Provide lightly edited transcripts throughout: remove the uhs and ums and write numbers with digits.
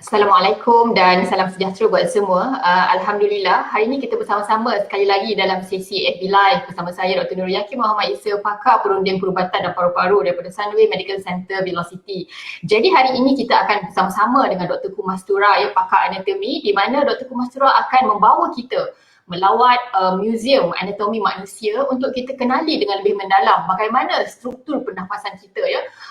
Assalamualaikum dan salam sejahtera buat semua. Alhamdulillah, hari ini kita bersama-sama sekali lagi dalam sesi FB Live bersama saya Dr. Nurul Yakin Muhammad Isa, pakar perunding perubatan dan paru-paru daripada Sunway Medical Center Velocity. Jadi hari ini kita akan bersama-sama dengan Dr. Kumastura, pakar anatomi, di mana Dr. Kumastura akan membawa kita melawat muzium anatomi manusia untuk kita kenali dengan lebih mendalam bagaimana struktur pernafasan kita,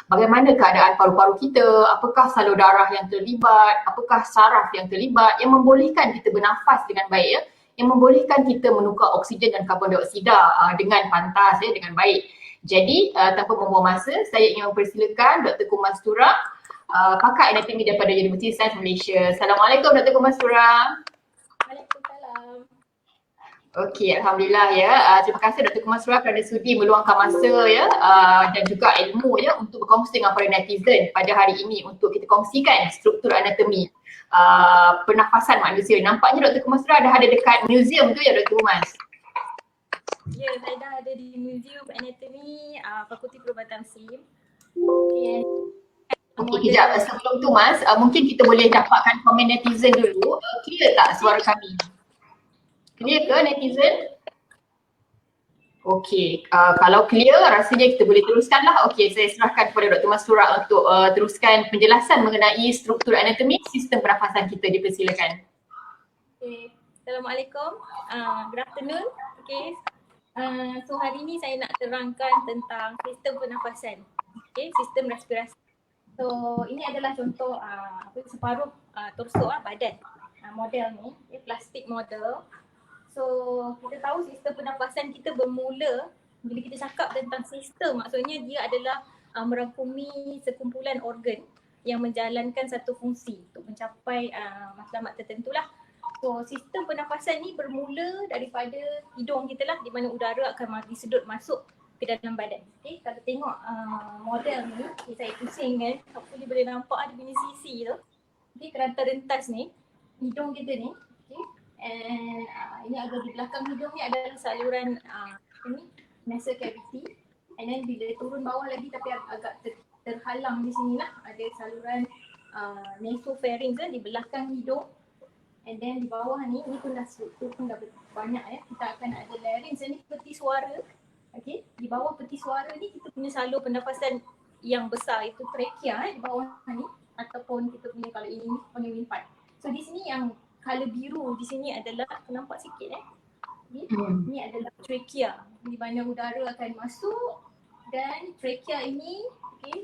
bagaimana keadaan paru-paru kita, apakah salur darah yang terlibat, apakah saraf yang terlibat yang membolehkan kita bernafas dengan baik, yang membolehkan kita menukar oksigen dan karbon dioksida dengan pantas, dengan baik. Jadi tanpa membuang masa, saya ingin mempersilakan Dr. Kumastura, pakar anatomi daripada Universiti Sains Malaysia. Assalamualaikum Dr. Kumastura. Waalaikumsalam. Okey, Alhamdulillah terima kasih Dr. Kumastura kerana sudi meluangkan masa dan juga ilmu untuk berkongsi dengan para netizen pada hari ini untuk kita kongsikan struktur anatomi pernafasan manusia. Nampaknya Dr. Kumastura dah ada dekat muzium tu ya Dr. Kumas? Ya, saya dah ada di Muzium Anatomi Fakulti Perubatan SIM. Okey, kejap. Sebelum tu Mas, mungkin kita boleh dapatkan komen netizen dulu. Clear tak suara kami? Clear ke netizen? Okey, kalau clear rasanya kita boleh teruskanlah. Okey, saya serahkan kepada Dr. Mastura untuk teruskan penjelasan mengenai struktur anatomi sistem pernafasan kita. Dipersilakan. Okay. Assalamualaikum. Good afternoon. Okay. So hari ni saya nak terangkan tentang sistem pernafasan. Okay, sistem respirasi. So ini adalah contoh separuh torso badan. Model ni, plastik model. So kita tahu sistem pernafasan kita bermula bila kita cakap tentang sistem, maksudnya dia adalah merangkumi sekumpulan organ yang menjalankan satu fungsi untuk mencapai matlamat tertentu lah. So sistem pernafasan ni bermula daripada hidung kita lah, di mana udara akan disedut masuk ke dalam badan. Okay, kalau tengok model ni, saya pusing kan, hopefully boleh nampak dia punya sisi tu. Okay, kerantai rentas ni, hidung kita ni. Okay. And ini agak di belakang hidung ni adalah saluran ini nasal cavity, and then bila turun bawah lagi tapi agak terhalang di sini lah, ada saluran nasopharynx di belakang hidung, and then di bawah ni, ini pun dah struktur pun dah banyak kita akan ada larynx ni, peti suara. Okey, di bawah peti suara ni kita punya salur pernafasan yang besar, itu trachea di bawah ni, ataupun kita punya kalau ini panggil windpipe. So di sini yang color biru di sini adalah, nampak sikit ini adalah trachea, di mana udara akan masuk, dan trachea ini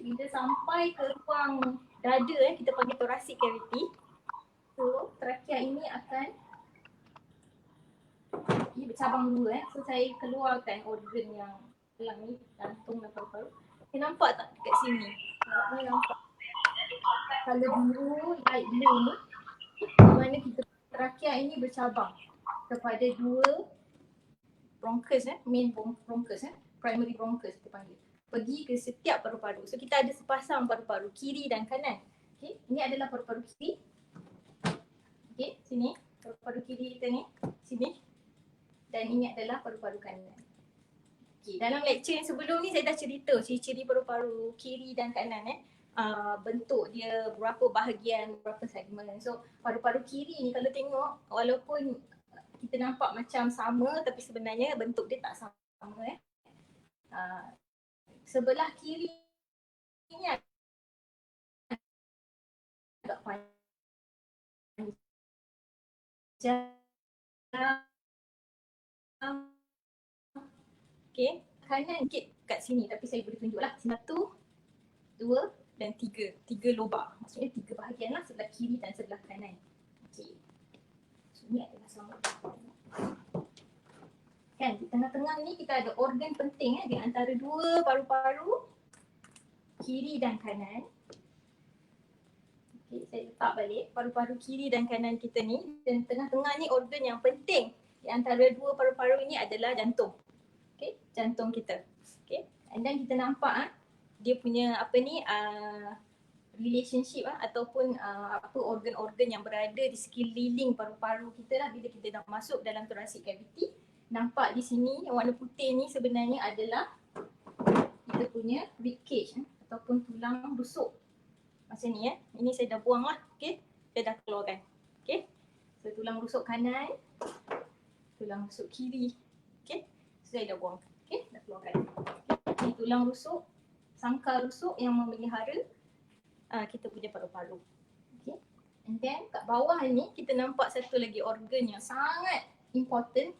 bila sampai ke ruang dada kita panggil thoracic cavity. So trachea ini akan bercabang dulu so saya keluarkan organ yang dalam ni, jantung dan paru-paru. Nampak tak dekat sini? Nampak color biru, light blue ni, di mana kita trachea ini bercabang kepada dua bronchus, main bronchus, primary bronchus kita panggil, pergi ke setiap paru-paru. So kita ada sepasang paru-paru kiri dan kanan. Okay, ini adalah paru-paru kiri. Okay, sini paru-paru kiri kita ni, sini, dan ini adalah paru-paru kanan. Okay, dalam lecture yang sebelum ni saya dah cerita ciri-ciri paru-paru kiri dan kanan bentuk dia, berapa bahagian, berapa segmen. So paru-paru kiri ni kalau tengok, walaupun kita nampak macam sama tapi sebenarnya bentuk dia tak sama sebelah kiri ni agak panjang. Okay, kanan sikit kat sini tapi saya boleh tunjuklah. 1, 2 dan 3 lobak. Maksudnya 3 bahagian lah, sebelah kiri dan sebelah kanan. Okey. So ni adalah sama. Kan di tengah-tengah ni kita ada organ penting di antara dua paru-paru kiri dan kanan. Okey, saya letak balik paru-paru kiri dan kanan kita ni, dan tengah-tengah ni organ yang penting di antara dua paru-paru ini adalah jantung. Okey, jantung kita. Okey. And then kita nampak dia punya relationship ataupun apa organ-organ yang berada di sekeliling paru-paru kita lah bila kita dah masuk dalam thoracic cavity. Nampak di sini yang warna putih ni sebenarnya adalah kita punya rib cage ataupun tulang rusuk. Macam ni Ini saya dah buang lah, okey. kita dah keluarkan. Okay. So tulang rusuk kanan, tulang rusuk kiri. Okay. So saya dah buang. Okay, dah keluarkan. Okay. Ini tulang rusuk, sangkar rusuk yang memelihara kita punya paru-paru. Okay. And then kat bawah ni kita nampak satu lagi organ yang sangat important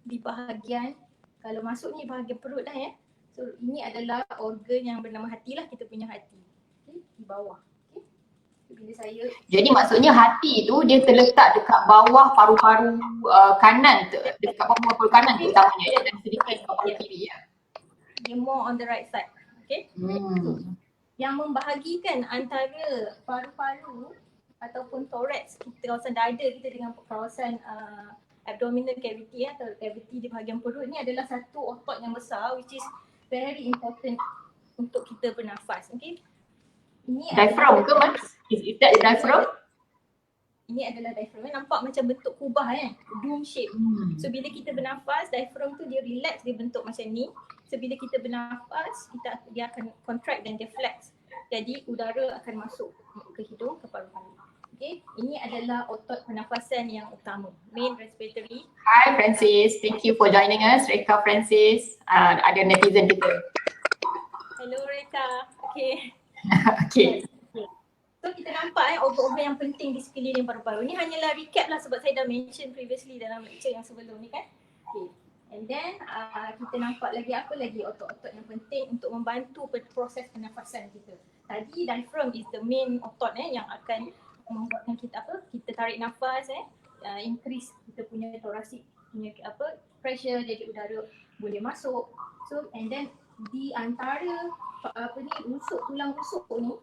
di bahagian, kalau masuk ni bahagian perut dah ya. So ini adalah organ yang bernama hati lah, kita punya hati. Okay, di bawah. Okay. So, bila saya Jadi maksudnya hati tu dia terletak dekat bawah paru-paru kanan tu, dekat bawah paru kanan terutamanya ya, dan sedikit dekat paru kiri ya. dia more on the right side. Okay. Yang membahagikan antara paru-paru ataupun thorax kita, kawasan dada kita dengan kawasan abdominal cavity atau cavity di bahagian perut ni adalah satu otot yang besar which is very important untuk kita bernafas. Okay. Ini Diaphragm ke mas? Is that diaphragm? Ini adalah diaphragm. Nampak macam bentuk kubah kan? Dome shape. So bila kita bernafas, diaphragm tu dia relax, dia bentuk macam ni. So bila kita bernafas, dia akan contract dan dia flex. Jadi udara akan masuk ke hidung, ke paru-paru. Okay, ini adalah otot pernafasan yang utama, main respiratory. Hi Francis, thank you for joining us. Reka Francis, ada netizen kita. Hello Reka. Okay. Okay. So kita nampak organ-organ yang penting di sekeliling paru-paru. Ini hanyalah recap lah sebab saya dah mention previously dalam lecture yang sebelum ni kan. Okay. And then kita nampak lagi apa lagi otot-otot yang penting untuk membantu proses pernafasan kita. Tadi diaphragm is the main otot yang akan membuatkan kita kita tarik nafas increase kita punya thoracic punya pressure, jadi udara boleh masuk. So and then di antara tulang rusuk ni,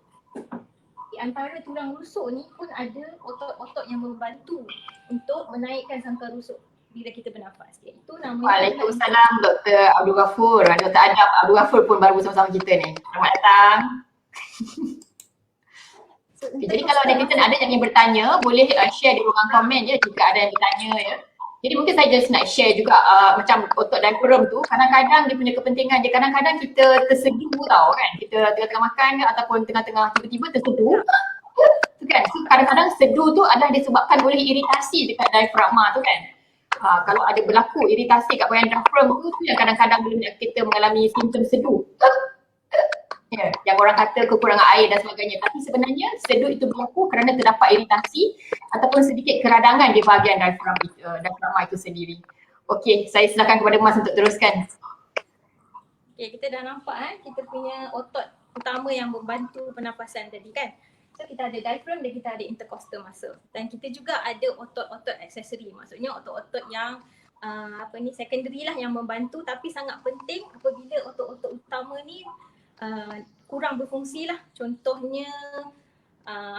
di antara tulang rusuk ni pun ada otot-otot yang membantu untuk menaikkan sangkar rusuk bila kita bernafas. Itu namanya Waalaikumsalam Dr. Abdul Ghafur. Dr. Adam Abdul Ghafur pun baru bersama-sama kita ni. Selamat datang. So, jadi kalau netizen ada yang ingin bertanya, boleh share di ruangan komen je jika ada yang bertanya ya. Jadi mungkin saya just nak share juga macam otot diaphragm tu, kadang-kadang dia punya kepentingan dia, kadang-kadang kita terseduh tau kan. Kita tengah-tengah makan ataupun tengah-tengah tiba-tiba terseduh. Tu kan, so, kadang-kadang seduh tu adalah disebabkan oleh iritasi dekat diafragma tu kan. Kalau ada berlaku iritasi kat bahagian diaphragm tu yang kadang-kadang boleh kita mengalami simptom seduh. Yang orang kata kekurangan air dan sebagainya. Tapi sebenarnya seduh itu berlaku kerana terdapat iritasi ataupun sedikit keradangan di bahagian diafragma itu sendiri. Okey, saya silakan kepada Mas untuk teruskan. Okay, kita dah nampak kita punya otot utama yang membantu pernafasan tadi kan. So kita ada diaphragm dan kita ada intercostal muscle. Dan kita juga ada otot-otot aksesori. Maksudnya otot-otot yang secondary lah yang membantu tapi sangat penting apabila otot-otot utama ni kurang berfungsi lah. Contohnya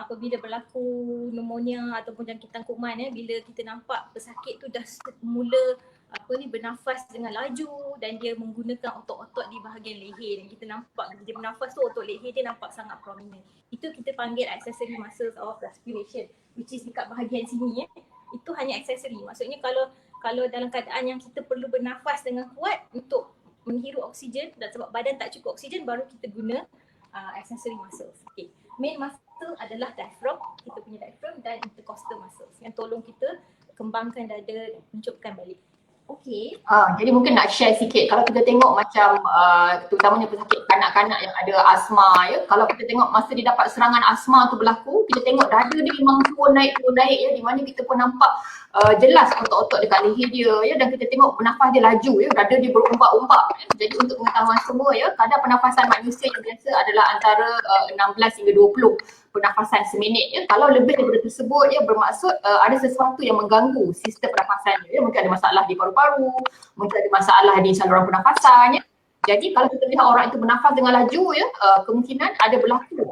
apabila berlaku pneumonia ataupun jangkitan kuman bila kita nampak pesakit tu dah mula bernafas dengan laju dan dia menggunakan otot-otot di bahagian leher dan kita nampak bila dia bernafas tu otot leher dia nampak sangat prominent. Itu kita panggil accessory muscles of respiration, which is dekat bahagian sini Itu hanya accessory. Maksudnya kalau dalam keadaan yang kita perlu bernafas dengan kuat untuk menghirup oksigen dan sebab badan tak cukup oksigen baru kita guna accessory muscles. Okay. Main muscle adalah diaphragm, kita punya diaphragm dan intercostal muscles yang tolong kita kembangkan dada dan mencupkan balik. Okay. Jadi mungkin nak share sikit, kalau kita tengok macam terutamanya pesakit kanak-kanak yang ada asma ya, kalau kita tengok masa dia dapat serangan asma tu berlaku, kita tengok dada dia memang turun naik ya, di mana kita pun nampak jelas otot-otot dekat leher dia ya, dan kita tengok bernafas dia laju ya, dada dia berumpak-umpak ya. Jadi untuk pengetahuan semua ya, kadar pernafasan manusia yang biasa adalah antara 16 hingga 20 pernafasan seminit ya. Kalau lebih daripada tersebut ya, bermaksud ada sesuatu yang mengganggu sistem pernafasan ya. Mungkin ada masalah di paru-paru, mungkin ada masalah di saluran pernafasan ya. Jadi kalau kita lihat orang itu bernafas dengan laju ya, kemungkinan ada berlaku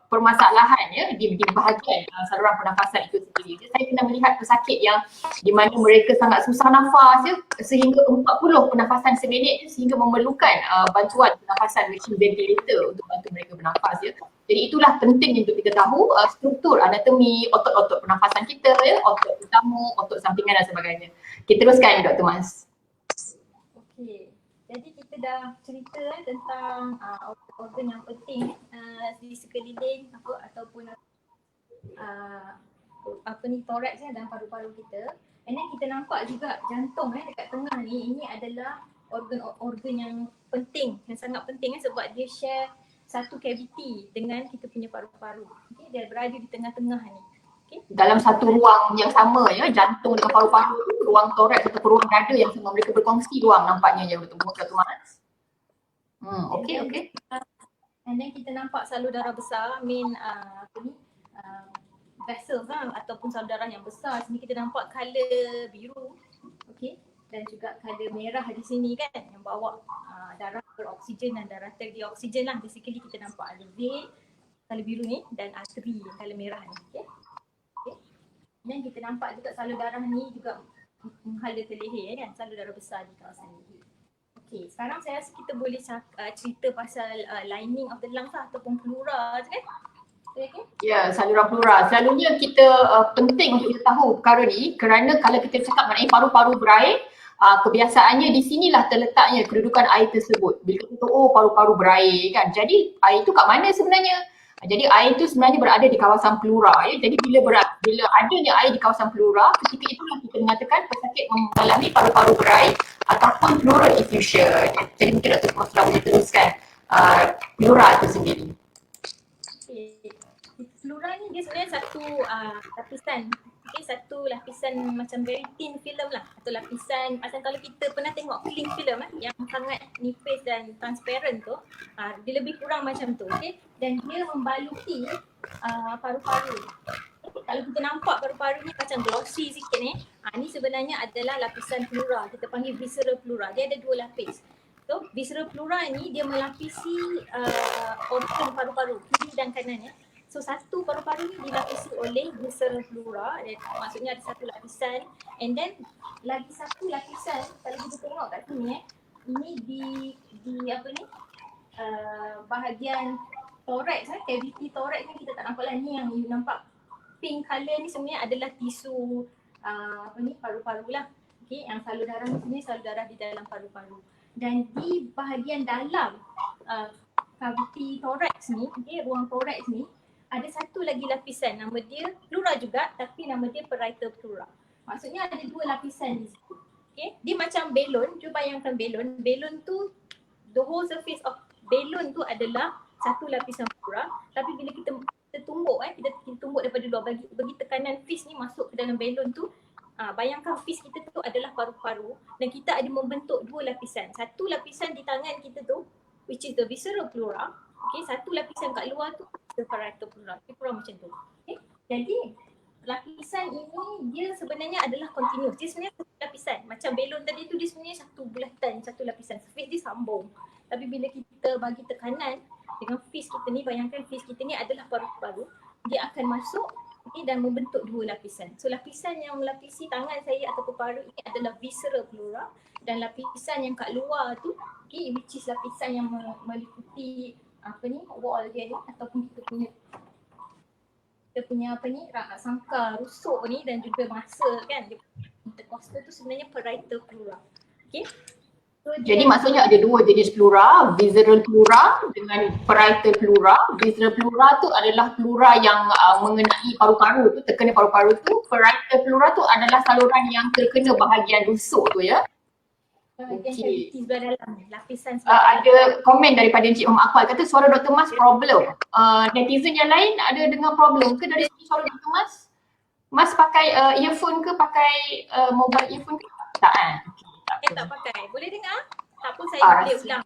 permasalahan ya di bahagian saluran pernafasan itu sendiri. Jadi, saya pernah melihat pesakit yang di mana mereka sangat susah nafas ya, sehingga 40 pernafasan seminit sehingga memerlukan bantuan pernafasan machine ventilator untuk bantu mereka bernafas ya. Jadi itulah penting untuk kita tahu struktur anatomi otot-otot pernafasan kita ya, otot utama, otot sampingan dan sebagainya. Kita teruskan Dr. Mas. Okey. Jadi kita dah cerita tentang organ yang penting di sekeliling ataupun thorax dan paru-paru kita. And then kita nampak juga jantung dekat tengah ni, ini adalah organ-organ yang penting, yang sangat penting sebab dia share satu cavity dengan kita punya paru-paru. Okay, dia berada di tengah-tengah ni. Okay. Dalam satu ruang yang sama ya, jantung dengan paru-paru tu, ruang thorax atau ruang dada yang sama, mereka berkongsi ruang nampaknya ya, betul Dr. Mas. Okay. And then kita nampak salur darah besar, vessels ataupun salur darah yang besar. Sini kita nampak color biru, okay, dan juga color merah di sini kan, yang bawa darah beroksigen dan darah terdioksigen lah. Basically kita nampak ada vein color biru ni dan arteri color merah ni, okay. Dan kita nampak juga salur darah ni juga menghala ke leher kan, salur darah besar di kawasan leher. Okay, sekarang saya rasa kita boleh cerita pasal lining of the lungs ataupun pleura kan? Okay. Ya, saluran pleura. Selalunya kita penting untuk kita tahu perkara ni kerana kalau kita cakap mengenai paru-paru berair, kebiasaannya di sinilah terletaknya kedudukan air tersebut. Bila kita paru-paru berair kan. Jadi air itu kat mana sebenarnya? Jadi air itu sebenarnya berada di kawasan pleura ya. Jadi bila adanya air di kawasan pleura, ketika itulah kita mengatakan pesakit mengalami paru-paru berair ataupun pleural effusion. Jadi mungkin Dr. Kosra boleh teruskan pleura itu sendiri. Pleura ni dia sebenarnya satu lapisan. Okay, satu lapisan macam very thin film lah, atau lapisan macam kalau kita pernah tengok cling film yang sangat nipis dan transparent tu, dia lebih kurang macam tu, okay? Dan dia membaluti paru-paru. Kalau kita nampak paru-paru ni macam glossy sikit ni, ni sebenarnya adalah lapisan pleura, kita panggil visceral pleura. Dia ada dua lapis. So visceral pleura ni dia melapisi organ paru-paru kiri dan kanan ya. So satu paru-paru ni dilapisi oleh visceral pleura, maksudnya ada satu lapisan, and then lagi satu lapisan kalau kita tengok kat sini ini di bahagian thorax, cavity thorax ni kita tak nampak lah, ni yang you nampak pink colour ni sebenarnya adalah tisu paru-paru lah. Okay, yang salur darah ni sebenarnya salur darah di dalam paru-paru. Dan di bahagian dalam cavity thorax ni, okay, ruang thorax ni ada satu lagi lapisan, nama dia pleura juga tapi nama dia parietal pleura. Maksudnya ada dua lapisan di situ. Okay? Dia macam belon, cuba bayangkan belon. Belon tu, the whole surface of belon tu adalah satu lapisan pleura, tapi bila kita tumbuk kita tumbuk daripada luar, bagi tekanan fis ni masuk ke dalam belon tu, bayangkan fis kita tu adalah paru-paru dan kita ada membentuk dua lapisan. Satu lapisan di tangan kita tu which is the visceral pleura. Okay, satu lapisan kat luar tu the parietal pleura. Dia kurang macam tu. Okay. Jadi lapisan ini dia sebenarnya adalah continuous. Dia sebenarnya satu lapisan. Macam belon tadi tu dia sebenarnya satu bulatan, satu lapisan. Surface dia sambung. Tapi bila kita bagi tekanan dengan fis kita ni, bayangkan fis kita ni adalah paru-paru, dia akan masuk dan membentuk dua lapisan. So lapisan yang melapisi tangan saya ataupun paru ini adalah visceral pleura, dan lapisan yang kat luar tu which is lapisan yang meliputi wall dia ni ataupun kita punya sangka rusuk ni dan juga masa kan, intercostal tu sebenarnya parietal pleura. Okay. So, jadi maksudnya ada dua jenis pleura, visceral pleura dengan parietal pleura. Visceral pleura tu adalah pleura yang mengenai paru-paru tu, terkena paru-paru tu. Parietal pleura tu adalah saluran yang terkena bahagian rusuk tu ya. Okay. Lapisan ada komen daripada Encik Muhammad Akwal kata suara Dr. Mas problem. Netizen yang lain ada dengar problem ke dari segi suara Dr. Mas? Mas pakai earphone ke, pakai mobile earphone ke? Tak tak pakai. Boleh dengar? Tak pun saya boleh ulang.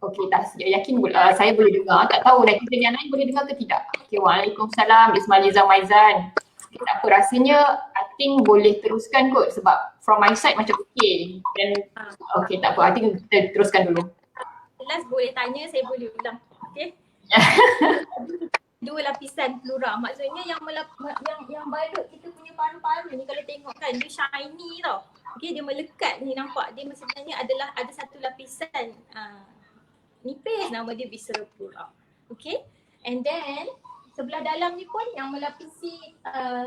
Okey, yakin saya boleh dengar. Tak tahu netizen yang lain boleh dengar ke tidak. Okey, waalaikumsalam Ismailiza Maizan. Okay, tak apa, rasanya I think boleh teruskan kot sebab from my side macam okey. Dan okey, tak apa, I think kita teruskan dulu. Jelas boleh tanya, saya boleh ulang. Okey. Dua lapisan pleura, maksudnya yang balut kita punya paru-paru ni kalau tengok kan dia shiny tau. Okey, dia melekat ni, nampak dia sebenarnya ada satu lapisan nipis, nama dia visceral pleura. Okey. And then sebelah dalam ni pun yang melapisi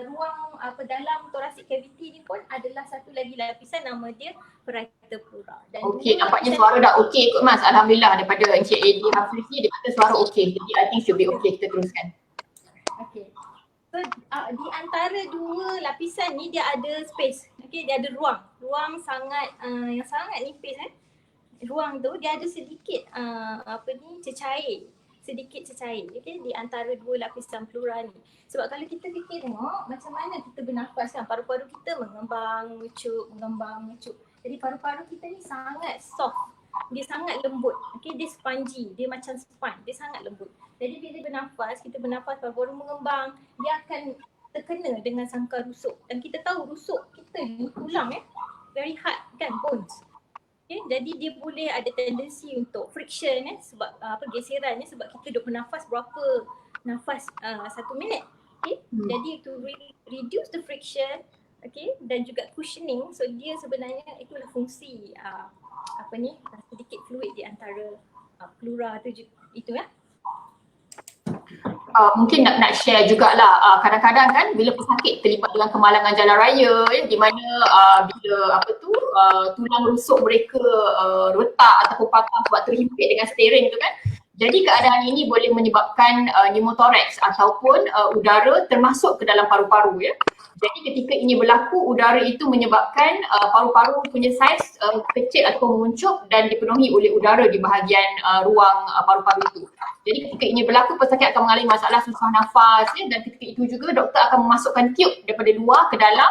ruang dalam thoracic cavity ni pun adalah satu lagi lapisan, nama dia parietal pleura. Okey, nampaknya suara dah okey kot Mas. Alhamdulillah, daripada Encik Edi Hafiz ni dia kata suara okey. Jadi I think should be okey, kita teruskan. Okey. So di antara dua lapisan ni dia ada space. Okay, dia ada ruang. Ruang sangat yang sangat nipis ruang tu dia ada sedikit cecair. Sedikit cecair, okay, di antara dua lapisan pleura ni. Sebab kalau kita fikir tengok macam mana kita bernafas kan, paru-paru kita mengembang, mengecup. Jadi paru-paru kita ni sangat soft. Dia sangat lembut. Okay, dia spongy, dia macam sponge, dia sangat lembut. Jadi bila bernafas, kita bernafas paru-paru mengembang, dia akan terkena dengan sangkar rusuk. Dan kita tahu rusuk kita ni tulang very hard kan, bones. Okay, jadi dia boleh ada tendensi untuk friction sebab geseran sebab kita duk bernafas berapa nafas 1 minit. Okay, jadi to reduce the friction, okay, dan juga cushioning. So dia sebenarnya itulah fungsi sedikit fluid di antara pleura tu itu ya. Mungkin nak share jugalah, kadang-kadang kan bila pesakit terlibat dengan kemalangan jalan raya di mana bila tulang rusuk mereka retak ataupun patah sebab terhimpit dengan steering tu kan. Jadi keadaan ini boleh menyebabkan pneumothorax ataupun udara termasuk ke dalam paru-paru ya. Jadi ketika ini berlaku, udara itu menyebabkan paru-paru punya saiz kecil atau menguncup dan dipenuhi oleh udara di bahagian ruang paru-paru itu. Jadi ketika ini berlaku, pesakit akan mengalami masalah susah nafas ya, dan ketika itu juga doktor akan memasukkan tiub daripada luar ke dalam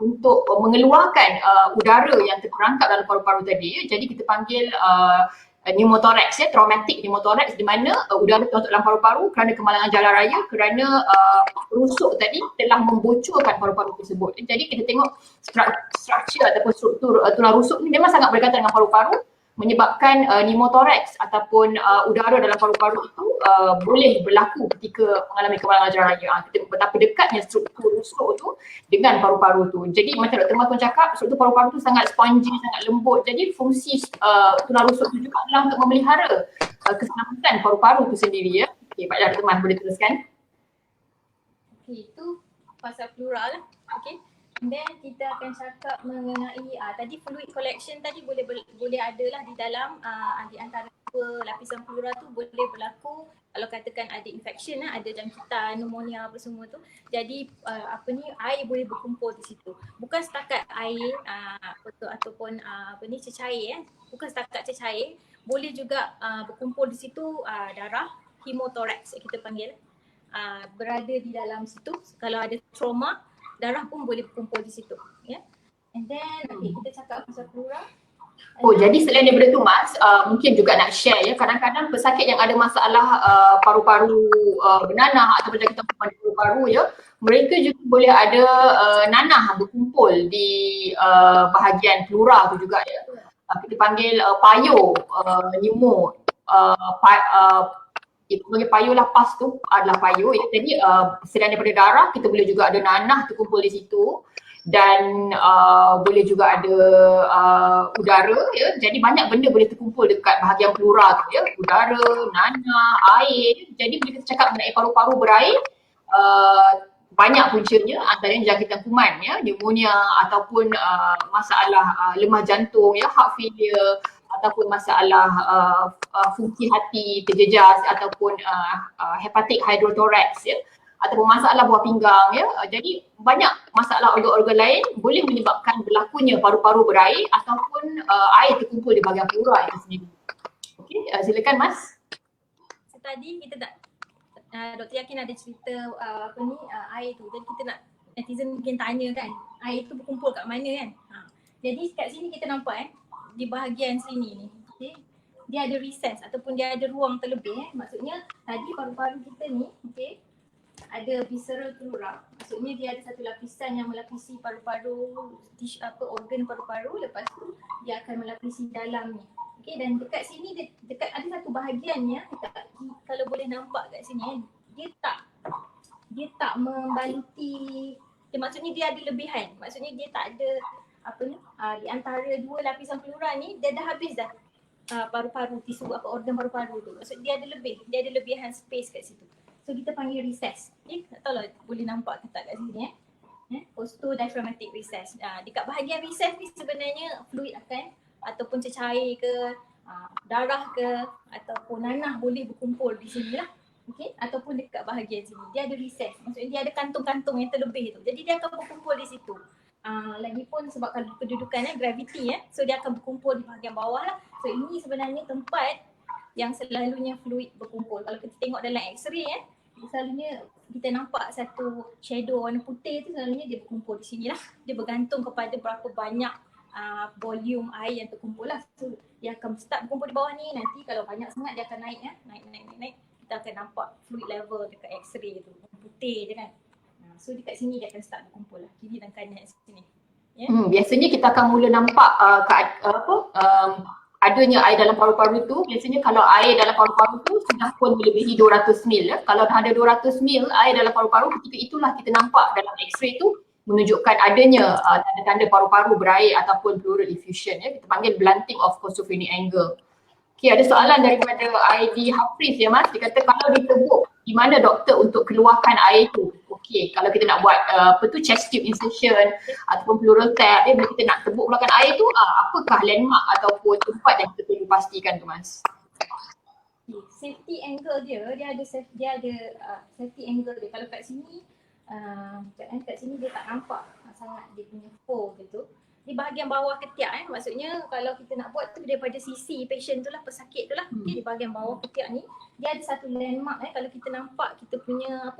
untuk mengeluarkan udara yang terperangkap dalam paru-paru tadi ya. Jadi kita panggil pneumothorax ya, traumatic pneumothorax, di mana udara termasuk dalam paru-paru kerana kemalangan jalan raya, kerana rusuk tadi telah membocorkan paru-paru tersebut. Jadi kita tengok struktur ataupun struktur tulang rusuk ni memang sangat berkaitan dengan paru-paru, menyebabkan pneumothorax ataupun udara dalam paru-paru itu boleh berlaku ketika mengalami kemalangan jalan raya. Kita betapa dekatnya struktur rusuk tu dengan paru-paru tu. Jadi macam Dr. Mas pun cakap, struktur paru-paru tu sangat spongy, sangat lembut. Jadi fungsi tulang rusuk tu juga adalah untuk memelihara keselamatan paru-paru tu sendiri ya. Okey, Pak Dr. Mas boleh teruskan. Okey, itu pasal pleura lah. Okey. Then kita akan cakap mengenai tadi fluid collection tadi boleh adalah di dalam di antara dua lapisan pleura tu boleh berlaku kalau katakan ada infection ada jangkitan, pneumonia apa semua tu. Jadi air boleh berkumpul di situ. Bukan setakat air ataupun cecair bukan setakat cecair, boleh juga berkumpul di situ darah, hemothorax kita panggil. Berada di dalam situ. Kalau ada trauma, darah pun boleh berkumpul di situ ya. And then kita cakap pasal pleura. Jadi selain daripada tu Mas, mungkin juga nak share ya, kadang-kadang pesakit yang ada masalah paru-paru bernanah ataupun jangkitan pada paru-paru ya, mereka juga boleh ada nanah berkumpul di bahagian pleura tu juga ya. Kita panggil payo, pneumo, kita panggil payo lapas tu adalah payo ya. Jadi selain daripada darah, kita boleh juga ada nanah terkumpul di situ dan boleh juga ada udara ya. Jadi banyak benda boleh terkumpul dekat bahagian pleura tu ya. Udara, nanah, air. Jadi bila kita cakap mengenai paru-paru berair, banyak puncanya, antaranya jangkitan kuman ya, pneumonia ataupun masalah lemah jantung ya, heart failure, ataupun masalah fungsi hati terjejas ataupun hepatic hydrothorax ya, ataupun masalah buah pinggang ya. Jadi banyak masalah organ-organ lain boleh menyebabkan berlakunya paru-paru berair ataupun air terkumpul di bahagian pleura itu sendiri. Okey, silakan Mas. So, tadi kita Dr. Yakin ada cerita air tu. Jadi kita nak, netizen mungkin tanya kan, air tu berkumpul kat mana kan. Jadi kat sini kita nampak di bahagian sini ni, okay, dia ada recess ataupun dia ada ruang terlebih maksudnya tadi paru-paru kita ni, okay, ada visceral pleura. Maksudnya dia ada satu lapisan yang melapisi paru-paru, organ paru-paru, lepas tu dia akan melapisi dalam ni. Okay, dan dekat sini dekat ada satu bahagiannya, kalau boleh nampak kat sini dia tak membaluti, maksudnya dia ada lebihan. Maksudnya dia tak ada di antara dua lapisan pleura ni dia dah habis dah paru-paru, tisu organ paru-paru tu. Maksud dia ada lebihan space kat situ. So kita panggil recess. Okay, tak tahu lah boleh nampak ke tak kat sini postdiaphragmatic recess. Dekat bahagian recess ni sebenarnya fluid ataupun cecair ke darah ke ataupun nanah boleh berkumpul di sini lah. Okay, ataupun dekat bahagian sini. Dia ada recess. Maksudnya dia ada kantung-kantung yang terlebih tu. Jadi dia akan berkumpul di situ. Lagipun sebab kalau kedudukannya gravity so dia akan berkumpul di bahagian bawah lah. So ini sebenarnya tempat yang selalunya fluid berkumpul. Kalau kita tengok dalam x-ray selalunya kita nampak satu shadow warna putih tu selalunya dia berkumpul di sini lah. Dia bergantung kepada berapa banyak volume air yang terkumpul lah. So dia akan start berkumpul di bawah ni, nanti kalau banyak sangat dia akan naik naik. Kita akan nampak fluid level dekat x-ray tu, putih je kan. So dekat sini dia akan start berkumpul lah, kiri dan kanan sini. Biasanya kita akan mula nampak adanya air dalam paru-paru tu. Biasanya kalau air dalam paru-paru tu sudah pun melebihi 200 ml. Kalau dah ada 200 ml air dalam paru-paru, ketika itulah kita nampak dalam x-ray tu menunjukkan adanya tanda-tanda paru-paru berair ataupun pleural effusion. Kita panggil blunting of costophenic angle. Okay, ada soalan daripada ID Hafiz ya Mas. Dia kata kalau ditebuk, di mana doktor untuk keluarkan air tu? Okay, kalau kita nak buat chest tube insertion ataupun pleural tap, bila kita nak tebuk keluarkan air tu, apakah landmark ataupun tempat yang kita perlu pastikan tu Mas? Safety angle dia ada safety angle dia. Kalau kat sini, kat sini dia tak nampak sangat dia punya fold gitu. Di bahagian bawah ketiak maksudnya kalau kita nak buat tu daripada sisi patient tu lah, pesakit tu lah. Okay, di bahagian bawah ketiak ni dia ada satu landmark kalau kita nampak kita punya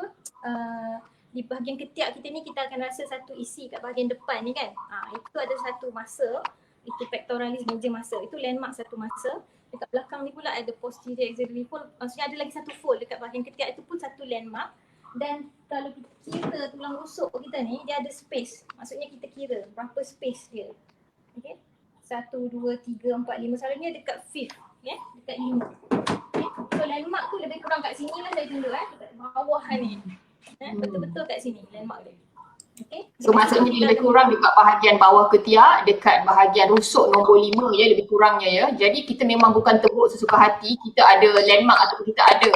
di bahagian ketiak kita ni, kita akan rasa satu isi kat bahagian depan ni kan. Itu ada satu muscle, itu pectoralis major muscle, itu landmark satu muscle. Dekat belakang ni pula ada posterior axillary fold, maksudnya ada lagi satu fold dekat bahagian ketiak, itu pun satu landmark. Dan kalau kita kira tulang rusuk kita ni, dia ada space. Maksudnya kita kira berapa space dia. Okay. 1, 2, 3, 4, 5. Selalunya dekat 5th. Dekat 5. Okay. So landmark tu lebih kurang kat sini lah saya tunjuk dekat bawah ni. Betul-betul kat sini landmark dia. Okay. So maksudnya dia lebih kurang dekat bahagian bawah ketiak, dekat bahagian rusuk nombor 5 lebih kurangnya ya. Jadi kita memang bukan tebuk sesuka hati, kita ada landmark ataupun kita ada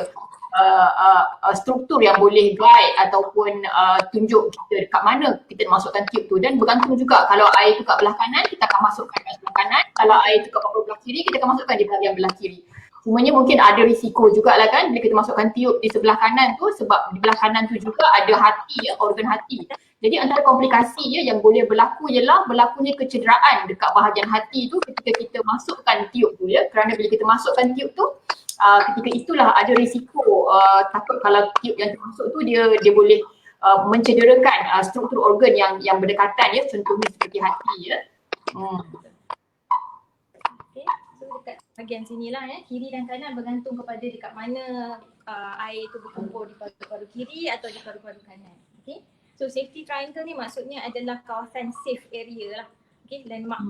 struktur yang boleh guide ataupun tunjuk kita dekat mana kita masukkan tube tu. Dan bergantung juga, kalau air tu kat belah kanan, kita akan masukkan kat sebelah kanan. Kalau air tu kat belah kiri, kita akan masukkan di bahagian belah kiri. Cumanya mungkin ada risiko jugalah kan bila kita masukkan tube di sebelah kanan tu, sebab di belah kanan tu juga ada hati, organ hati. Jadi antara komplikasi yang boleh berlaku ialah berlakunya kecederaan dekat bahagian hati tu ketika kita masukkan tube tu kerana bila kita masukkan tube tu, ketika itulah ada risiko takut kalau tube yang termasuk tu dia boleh mencederakan struktur organ yang berdekatan contohnya seperti hati Okay, so dekat bahagian sinilah kiri dan kanan bergantung kepada dekat mana air tu berkumpul di paru-paru kiri atau di paru-paru kanan. Okay, so safety triangle ni maksudnya adalah kawasan safe area lah. Okay, landmark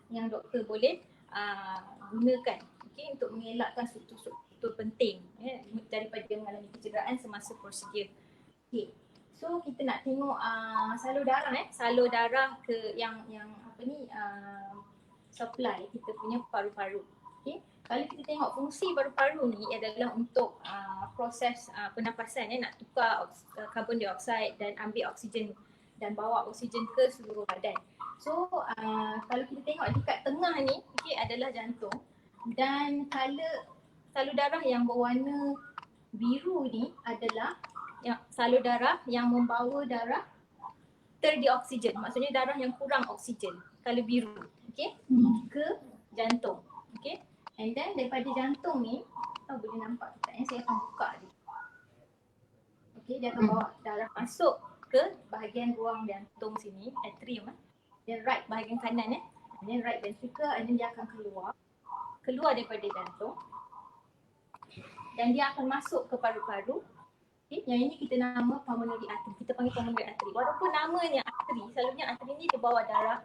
yang doktor boleh gunakan untuk mengelakkan struktur penting daripada mengalami kecederaan semasa prosedur. Okay. So kita nak tengok salur darah salur darah ke yang supply kita punya paru-paru. Okay. Kalau kita tengok fungsi paru-paru ni adalah untuk proses pernafasan nak tukar karbon dioksida dan ambil oksigen dan bawa oksigen ke seluruh badan. So kalau kita tengok dekat tengah ni adalah jantung. Dan salur darah yang berwarna biru ni adalah salur darah yang membawa darah terdioksigen, maksudnya darah yang kurang oksigen, kalau biru, ke jantung. Okay. And then daripada jantung ni, boleh nampak kita saya akan buka dia. Okay, dia akan bawa darah masuk ke bahagian ruang jantung sini, atrium, dan right bahagian kanan and then right ventricle, and then dia akan keluar daripada jantung dan dia akan masuk ke paru-paru. Okay, yang ini kita nama pulmonary artery. Kita panggil pulmonary artery. Walaupun namanya artery, selalunya artery ni dia bawa darah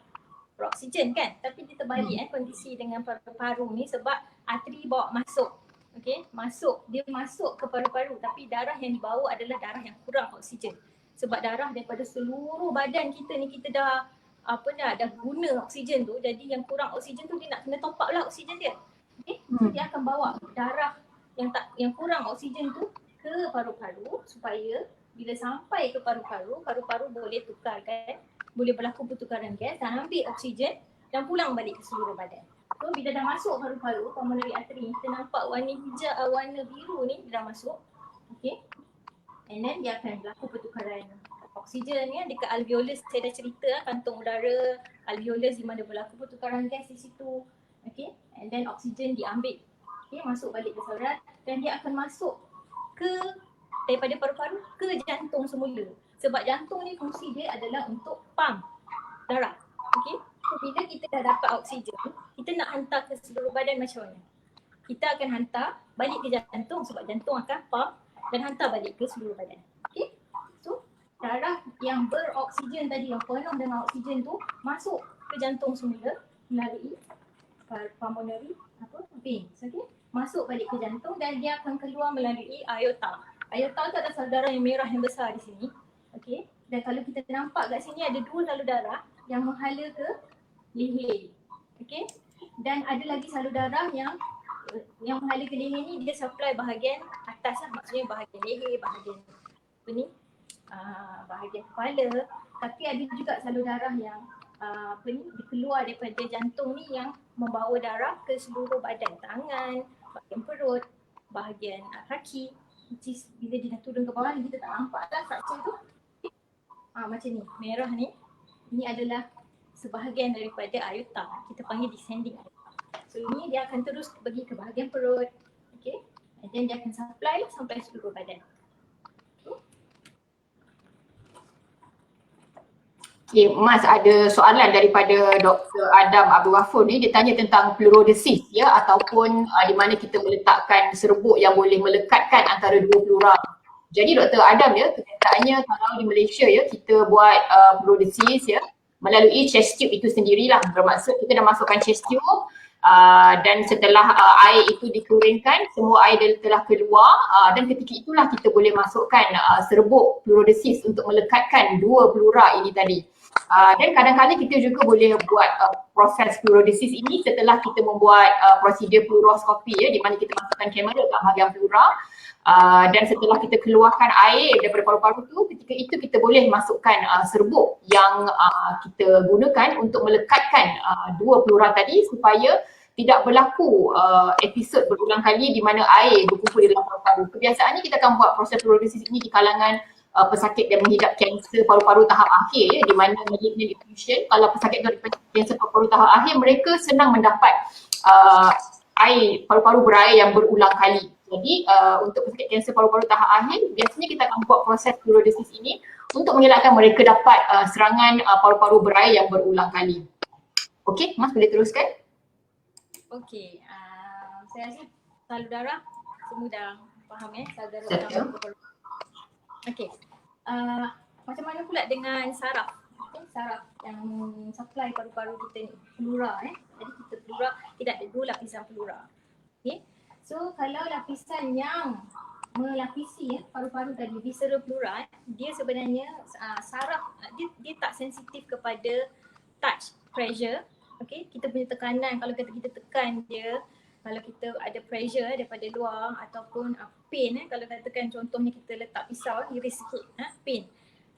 beroksigen kan, tapi dia terbalik kondisi dengan paru-paru ni sebab artery bawa masuk. Okay, dia masuk ke paru-paru tapi darah yang dibawa adalah darah yang kurang oksigen. Sebab darah daripada seluruh badan kita ni kita dah guna oksigen tu, jadi yang kurang oksigen tu dia nak kena top up lah oksigen dia. Okay? So dia akan bawa darah yang kurang oksigen tu ke paru-paru supaya bila sampai ke paru-paru boleh tukarkan, boleh berlaku pertukaran gas dan ambil oksigen dan pulang balik ke seluruh badan. So bila dah masuk paru-paru, pulmonary artery, kita nampak warna hijau, warna biru ni dia dah masuk. Okay. And then dia akan berlaku pertukaran oksigen ya dekat alveolus. Saya dah cerita kantung udara, alveolus di mana berlaku pertukaran gas di situ. Okay. And then oksigen diambil, okay, masuk balik ke saluran dan dia akan masuk ke daripada paru-paru ke jantung semula. Sebab jantung ni fungsi dia adalah untuk pump darah. Okay. So, bila kita dah dapat oksigen, kita nak hantar ke seluruh badan macam mana? Kita akan hantar balik ke jantung sebab jantung akan pump dan hantar balik ke seluruh badan. Okay. So darah yang beroksigen tadi, yang penuh dengan oksigen tu masuk ke jantung semula melalui pulmonary veins. Okay. Masuk balik ke jantung dan dia akan keluar melalui aorta. Aorta tu adalah salur darah yang merah yang besar di sini. Okay. Dan kalau kita nampak kat sini ada dua salur darah yang menghala ke leher. Okay. Dan ada lagi salur darah yang menghala ke leher ni dia supply bahagian atas lah, maksudnya bahagian leher, bahagian apa ni, bahagian kepala. Tapi ada juga salur darah yang keluar daripada jantung ni yang membawa darah ke seluruh badan, tangan, bahagian perut, bahagian kaki. Which is bila dia dah turun ke bawah ni kita tak nampak lah structure tu. Macam ni, merah ni, ini adalah sebahagian daripada aorta, kita panggil descending aorta. So ini dia akan terus pergi ke bahagian perut, okay, and then dia akan supply lah sampai seluruh badan. Okay, Mas ada soalan daripada Dr. Adam Abdul Ghafur ni, dia tanya tentang pleurodesis ya, ataupun di mana kita meletakkan serbuk yang boleh melekatkan antara dua pleura. Jadi Dr. Adam ya, kenyataannya kalau di Malaysia ya kita buat pleurodesis ya melalui chest tube itu sendirilah, bermaksud kita dah masukkan chest tube dan setelah air itu dikeluarkan, semua air telah keluar dan ketika itulah kita boleh masukkan serbuk pleurodesis untuk melekatkan dua pleura ini tadi. Dan kadang-kadang kita juga boleh buat proses pleurodesis ini setelah kita membuat prosedur pleuroskopi ya, di mana kita masukkan kamera kat bahagian pleura dan setelah kita keluarkan air daripada paru-paru tu, ketika itu kita boleh masukkan serbuk yang kita gunakan untuk melekatkan dua pleura tadi supaya tidak berlaku episod berulang kali di mana air berkumpul di dalam paru-paru. Kebiasaannya kita akan buat proses pleurodesis ini di kalangan pesakit yang mengidap kanser paru-paru tahap akhir ya, di mana malignant diffusion. Kalau pesakit itu ada kanser paru-paru tahap akhir, mereka senang mendapat air paru-paru berair yang berulang kali. Jadi untuk pesakit kanser paru-paru tahap akhir, biasanya kita akan buat proses pleurodesis ini untuk mengelakkan mereka dapat serangan paru-paru berair yang berulang kali. Okey, Mas boleh teruskan? Okey, saya rasa salur darah semua dah faham ya, salur darah paru-paru. Okey, macam mana pula dengan saraf? Okay, saraf yang supply paru-paru kita ni, pleura Jadi kita pleura, tidak ada dua lapisan pleura. Okey, so kalau lapisan yang melapisi paru-paru tadi, visceral pleura, dia sebenarnya saraf dia tak sensitif kepada touch pressure. Okey, kita punya tekanan, kalau kita tekan dia, kalau kita ada pressure daripada luar ataupun pain kalau katakan contohnya kita letak pisau iris sikit pain,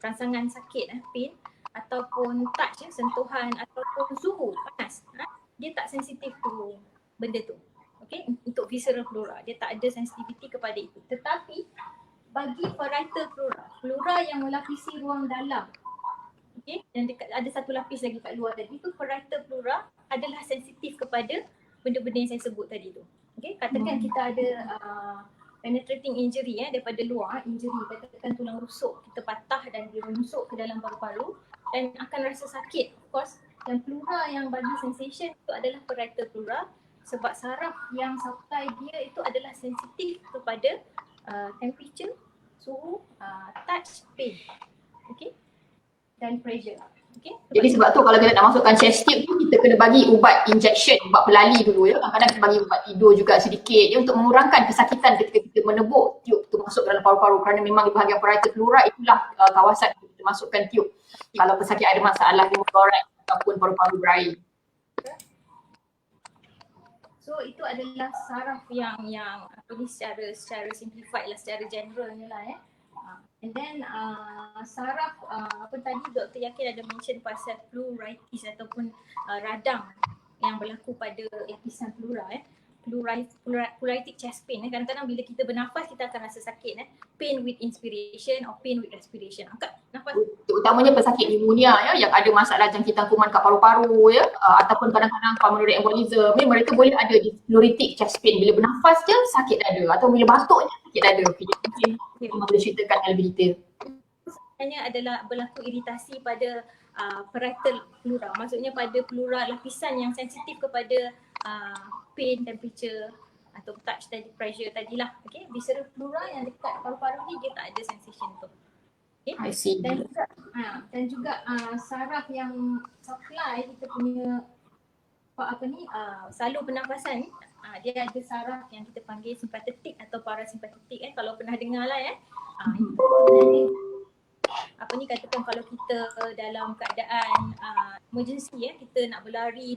rangsangan sakit pain, ataupun touch sentuhan ataupun suhu panas, dia tak sensitif tu benda tu. Okey, untuk visceral pleura dia tak ada sensitivity kepada itu. Tetapi bagi parietal pleura, pleura yang melapisi ruang dalam, okey, dan dekat ada satu lapis lagi kat luar tadi, itu parietal pleura adalah sensitif kepada benda-benda yang saya sebut tadi tu. Okey, katakan kita ada penetrating injury daripada luar, injury katakan tulang rusuk, kita patah dan dia menusuk ke dalam paru-paru dan akan rasa sakit. Of course, dan pleura yang bagi sensation itu adalah parietal pleura sebab saraf yang supply dia itu adalah sensitif kepada temperature, suhu, touch, pain. Okey, dan pressure. Okay. Jadi sebab tu kalau kita nak masukkan chest tube tu, kita kena bagi ubat injection, ubat pelali dulu ya. Kadang-kadang kita bagi ubat tidur juga sedikit ya, untuk mengurangkan kesakitan ketika kita menebuk tube tu masuk dalam paru-paru, kerana memang di bahagian parietal pleura itulah kawasan kita masukkan tube kalau pesakit ada masalah pneumotoraks ataupun paru-paru berair. So itu adalah saraf yang apa ni secara simplified lah, secara generalnya lah And then saraf apa tadi Dr. Yakin ada mention pasal pleuritis ataupun radang yang berlaku pada lapisan pleura pleuritic chest pain. Kadang-kadang bila kita bernafas kita akan rasa sakit. Pain with inspiration or pain with respiration. Angkat nafas. Terutamanya pesakit pneumonia ya, yang ada masalah jangkitan kuman kat paru-paru ya, ataupun kadang-kadang pulmonary embolism ni, mereka boleh ada pleuritic chest pain. Bila bernafas je sakit dada, atau bila batuk je sakit dada. Mungkin boleh ceritakan lebih detail. Sebenarnya adalah berlaku iritasi pada parietal pleura. Maksudnya pada pleura lapisan yang sensitif kepada pain, temperature atau touch tadi, pressure tadilah. Okay, visceral pleura yang dekat paru-paru ni dia tak ada sensation tu. Okay. I see. Dan juga saraf yang supply kita punya salur pernafasan, dia ada saraf yang kita panggil simpatetik atau parasimpatetik kalau pernah dengar lah ya. Itu katakan kalau kita dalam keadaan emergency kita nak berlari,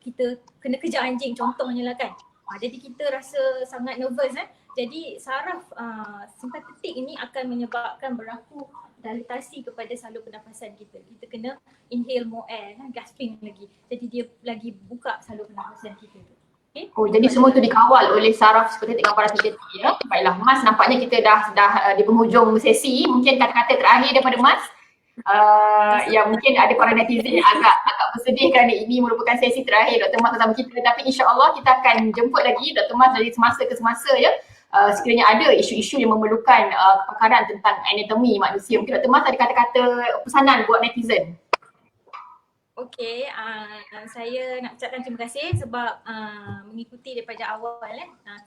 kita kena kejar anjing contohnya lah kan. Jadi kita rasa sangat nervous Jadi saraf simpatetik ini akan menyebabkan berlaku dilatasi kepada salur pernafasan kita. Kita kena inhale more air, gasping lagi. Jadi dia lagi buka salur pernafasan kita. Okay. Jadi semua tu dikawal oleh saraf simpatetik dan parasimpatetik ya. Baiklah Mas, nampaknya kita dah di penghujung sesi. Mungkin kata-kata terakhir daripada Mas. Ya mungkin ada para netizen yang agak bersedih kerana ini merupakan sesi terakhir Dr. Mas bersama kita, tapi insya-Allah kita akan jemput lagi Dr. Mas dari semasa ke semasa ya. Sekiranya ada isu-isu yang memerlukan kepakaran tentang anatomi manusia. Mungkin Dr. Mas ada kata-kata pesanan buat netizen. Okey, saya nak ucapkan terima kasih sebab mengikuti daripada awal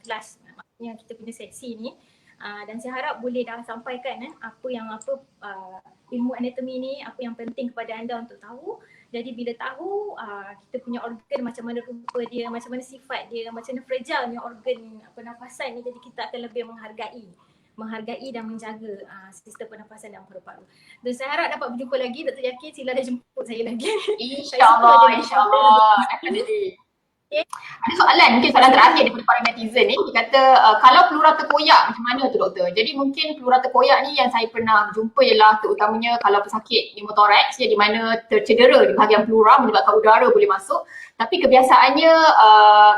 kelas, maksudnya kita punya sesi ni. Dan saya harap boleh dah sampaikan apa ilmu anatomi ni, apa yang penting kepada anda untuk tahu. Jadi bila tahu kita punya organ macam mana rupa dia, macam mana sifat dia, macam mana fragile organ pernafasan ni, jadi kita akan lebih menghargai dan menjaga sistem pernafasan dan paru-paru. Dan saya harap dapat berjumpa lagi. Dr. Yakin, sila dah jemput saya lagi. InsyaAllah. Okay. Ada soalan, mungkin soalan terakhir daripada para netizen ni. Dia kata kalau pleura terkoyak macam mana tu doktor? Jadi mungkin pleura terkoyak ni yang saya pernah jumpa ialah terutamanya kalau pesakit pneumotoraks di mana tercedera di bahagian pleura menyebabkan udara boleh masuk. Tapi kebiasaannya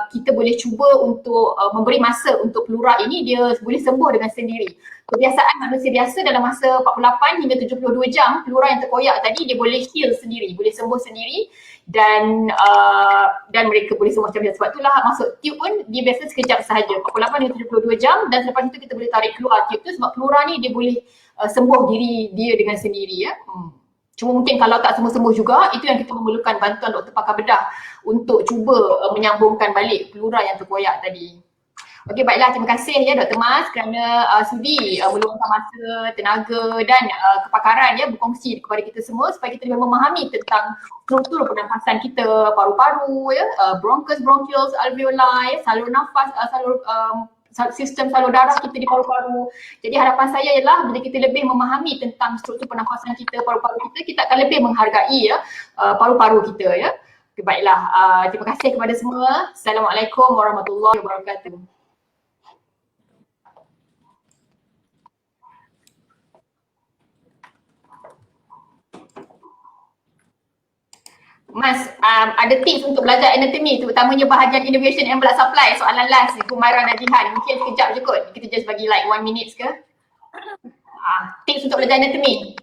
kita boleh cuba untuk memberi masa untuk pleura ini dia boleh sembuh dengan sendiri. Kebiasaan manusia biasa dalam masa 48 hingga 72 jam pleura yang terkoyak tadi dia boleh heal sendiri, boleh sembuh sendiri dan mereka boleh sembuh macam biasa. Sebab itulah masuk tube pun dia biasa sekejap sahaja, 48 hingga 72 jam, dan selepas itu kita boleh tarik keluar tube tu sebab pleura ni dia boleh sembuh diri dia dengan sendiri ya. Cuma mungkin kalau tak sembuh-sembuh juga, itu yang kita memerlukan bantuan doktor pakar bedah untuk cuba menyambungkan balik pleura yang terkoyak tadi. Okey, baiklah, terima kasih ya Dr. Mas kerana sudi meluangkan masa, tenaga dan kepakaran ya berkongsi kepada kita semua supaya kita lebih memahami tentang struktur pernafasan kita, paru-paru ya, bronchus, bronchioles, alveoli, salur nafas, sistem salur darah kita di paru-paru. Jadi harapan saya ialah bila kita lebih memahami tentang struktur pernafasan kita, paru-paru kita akan lebih menghargai ya paru-paru kita ya. Okay, baiklah, terima kasih kepada semua. Assalamualaikum warahmatullahi wabarakatuh. Mas, ada tips untuk belajar anatomi terutamanya bahagian innervation and blood supply. Soalan last, Kumaran Najihan. Mungkin sekejap je kot. Kita just bagi like 1 minute ke? Tips untuk belajar anatomi.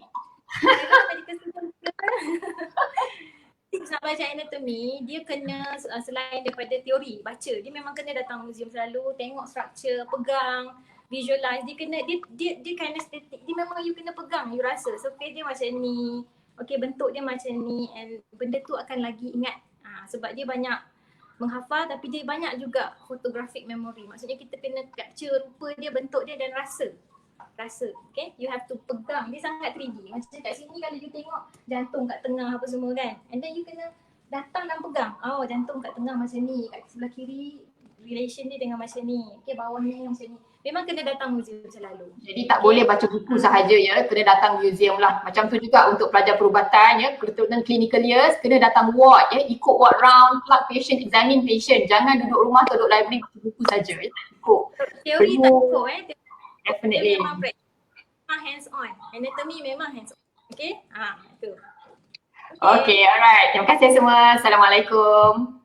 Tips nak belajar anatomi, dia kena selain daripada teori, baca. Dia memang kena datang museum selalu, tengok structure, pegang, visualize. Dia kinesthetic. Dia memang you kena pegang, you rasa. Surface dia macam ni. Okay, bentuk dia macam ni, and benda tu akan lagi ingat sebab dia banyak menghafal tapi dia banyak juga photographic memory. Maksudnya kita kena capture rupa dia, bentuk dia dan rasa. Okay, you have to pegang, dia sangat 3D. Macam kat sini kalau you tengok jantung kat tengah apa semua kan, and then you kena datang dan pegang. Oh, jantung kat tengah macam ni, kat sebelah kiri relation dia dengan macam ni, okay, bawahnya macam ni. Memang kena datang museum selalu. Jadi tak boleh baca buku sahaja ya, kena datang museum lah. Macam tu juga untuk pelajar perubatan ya, terutama clinical years, kena datang ward ya, ikut ward round, plug patient, examine patient. Jangan duduk rumah atau duduk library baca buku saja ya, tak cukup. Teori tak cukup Definitely. Memang hands on. Anatomy memang hands on. Okay? Tu. Okay, alright. Terima kasih semua. Assalamualaikum.